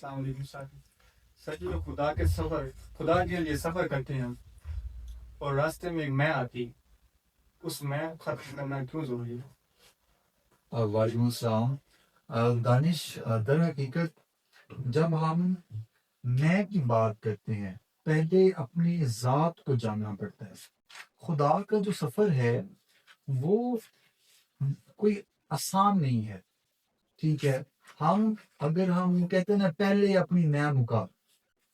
السلام علیکم سر جی، خدا کے لیے سفر کرتے ہیں اور راستے میں ایک میں آتی، اس میں ختم کرنا کیوں ضروری ہے؟ وعلیکم السلام دانش، در حقیقت جب ہم میں کی بات کرتے ہیں پہلے اپنی ذات کو جاننا پڑتا ہے. خدا کا جو سفر ہے وہ کوئی آسان نہیں ہے. ٹھیک ہے، اگر ہم کہتے ہیں نا پہلے اپنی میں مکا،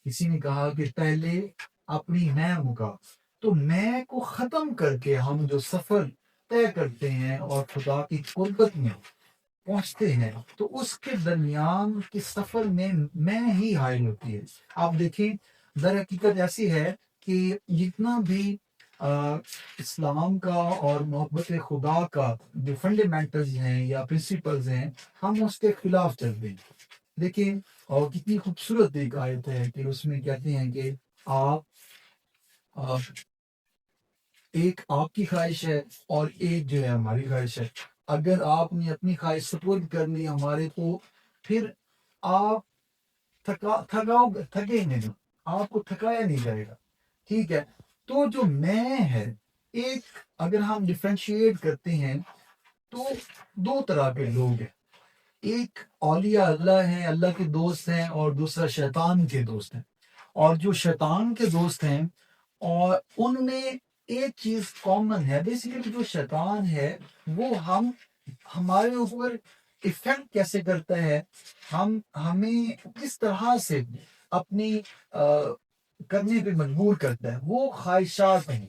کسی نے کہا کہ پہلے اپنی میں مکا، تو میں کو ختم کر کے ہم جو سفر طے کرتے ہیں اور خدا کی قربت میں پہنچتے ہیں تو اس کے درمیان کے سفر میں ہی حائل ہوتی ہے. آپ دیکھیں، در حقیقت ایسی ہے کہ جتنا بھی اسلام کا اور محبت خدا کا جو فنڈامنٹلز ہیں یا پرنسپلز ہیں، ہم اس کے خلاف چلتے ہیں. دیکھیں، اور کتنی خوبصورت ایک آیت ہے کہ اس میں کہتے ہیں کہ ایک آپ کی خواہش ہے اور ایک جو ہے ہماری خواہش ہے. اگر آپ نے اپنی خواہش سپرد کر لی ہمارے کو، پھر آپ تھکے نہیں، آپ کو تھکایا نہیں جائے گا. ٹھیک ہے، تو جو میں ہے، ایک اگر ہم ڈفرینشیٹ کرتے ہیں تو دو طرح کے لوگ ہیں. ایک اولیاء اللہ ہیں، اللہ کے دوست ہیں، اور دوسرا شیطان کے دوست ہیں. اور جو شیطان کے دوست ہیں اور ان میں ایک چیز کامن ہے. بیسیکلی جو شیطان ہے وہ ہمارے اوپر افیکٹ کیسے کرتا ہے، ہمیں کس طرح سے اپنی کرنے پہ مجبور کرتا ہے. وہ خواہشات ہیں،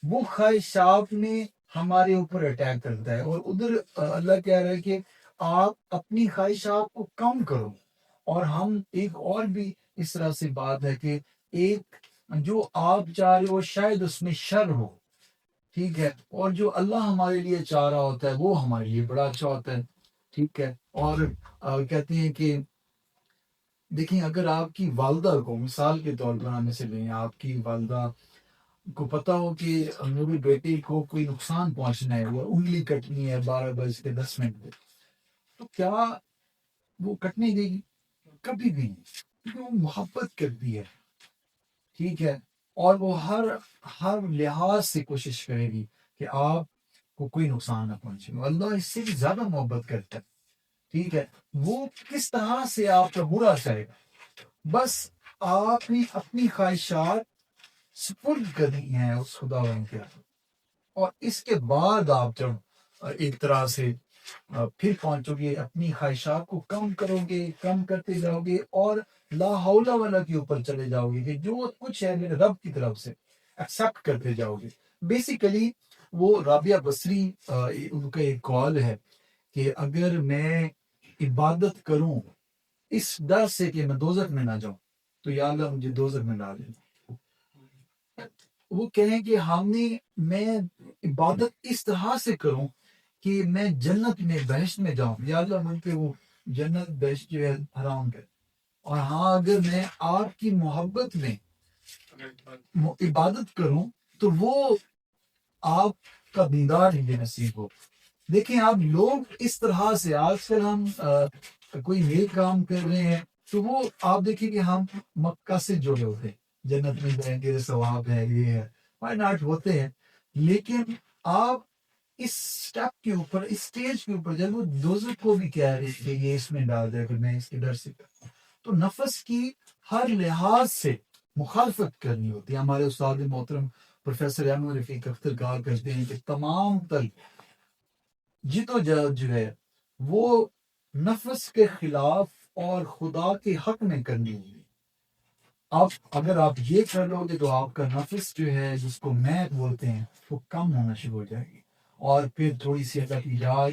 وہ خواہشات میں ہمارے اوپر اٹیک کرتا ہے. اور ادھر اللہ کہہ رہا ہے کہ آپ اپنی خواہشات کو کم کرو. اور ہم ایک اور بھی اس طرح سے بات ہے کہ ایک جو آپ چاہ رہے ہو شاید اس میں شر ہو. ٹھیک ہے، اور جو اللہ ہمارے لیے چاہ رہا ہوتا ہے وہ ہمارے لیے بڑا اچھا ہوتا ہے. ٹھیک ہے، اور کہتے ہیں کہ دیکھیں، اگر آپ کی والدہ کو مثال کے طور پر ہم اسے لیں، آپ کی والدہ کو پتا ہو کہ میری بیٹی کو کوئی نقصان پہنچنا ہے، وہ انگلی کٹنی ہے 12:10 پہ، تو کیا وہ کٹنے دے گی؟ کبھی بھی نہیں، کیونکہ وہ محبت کرتی ہے. ٹھیک ہے، اور وہ ہر لحاظ سے کوشش کرے گی کہ آپ کو کوئی نقصان نہ پہنچے. اللہ اس سے بھی زیادہ محبت کرتا ہے. ٹھیک ہے، وہ کس طرح سے آپ کا برا چاہے گا، بس آپ نے اپنی خواہشات سپرد کرنی ہیں اس خدا کے، اور اس کے بعد آپ جب ایک طرح سے پھر پہنچو گے، اپنی خواہشات کو کم کرو گے، کم کرتے جاؤ گے، اور لا حول ولا کے اوپر چلے جاؤ گے کہ جو کچھ ہے میرے رب کی طرف سے ایکسیپٹ کرتے جاؤ گے. بیسیکلی وہ رابعہ بصری ان کا ایک قول ہے کہ اگر میں عبادت کروں اس ڈر سے کہ میں دوزخ میں نہ جاؤں تو یا اللہ مجھے دوزخ میں ڈال دے. وہ کہیں کہ میں عبادت اس طرح سے کروں کہ میں جنت میں بہشت میں جاؤں، یا اللہ مجھ پہ وہ جنت بہشت جو ہے حرام کر. اور ہاں، اگر میں آپ کی محبت میں عبادت کروں تو وہ آپ کا دیدار ہی نصیب ہو. دیکھیں، آپ لوگ اس طرح سے آج کل ہم کوئی نیک کام کر رہے ہیں تو وہ آپ دیکھیں کہ ہم مکہ سے جڑے ہوتے ہیں، جنت میں جائیں گے، ثواب ہے، یہ ہے، وائی ناٹ ہوتے ہیں. لیکن آپ اس سٹیپ کے اوپر، اس سٹیج کے اوپر جب وہ دوزخ کو بھی کہہ رہے کہ یہ اس میں ڈال دے کہ میں اس کے ڈر سے کروں، تو نفس کی ہر لحاظ سے مخالفت کرنی ہوتی ہے. ہمارے استاد محترم پروفیسر احمد رفیق اختر کہا کرتے ہیں کہ تمام تر جدوجہد جو ہے وہ نفس کے خلاف اور خدا کے حق میں کرنی ہوگی. اگر آپ یہ کر لو گے تو آپ کا نفس جو ہے، جس کو میں بولتے ہیں، وہ کم ہونا شروع ہو جائے گی. اور پھر تھوڑی سی اللہ کی یاد،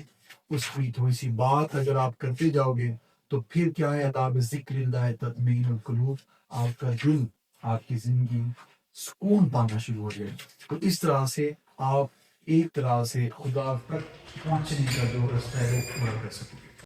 اس کی تھوڑی سی بات اگر آپ کرتے جاؤ گے تو پھر کیا ہے، آپ ذکر اللہ تطمئن القلوب، آپ کا دل، آپ کی زندگی سکون پانا شروع ہو جائے. تو اس طرح سے آپ ایک طرح سے خدا تک پہنچنے کا جو رستہ ہے وہ پورا کر سکیں.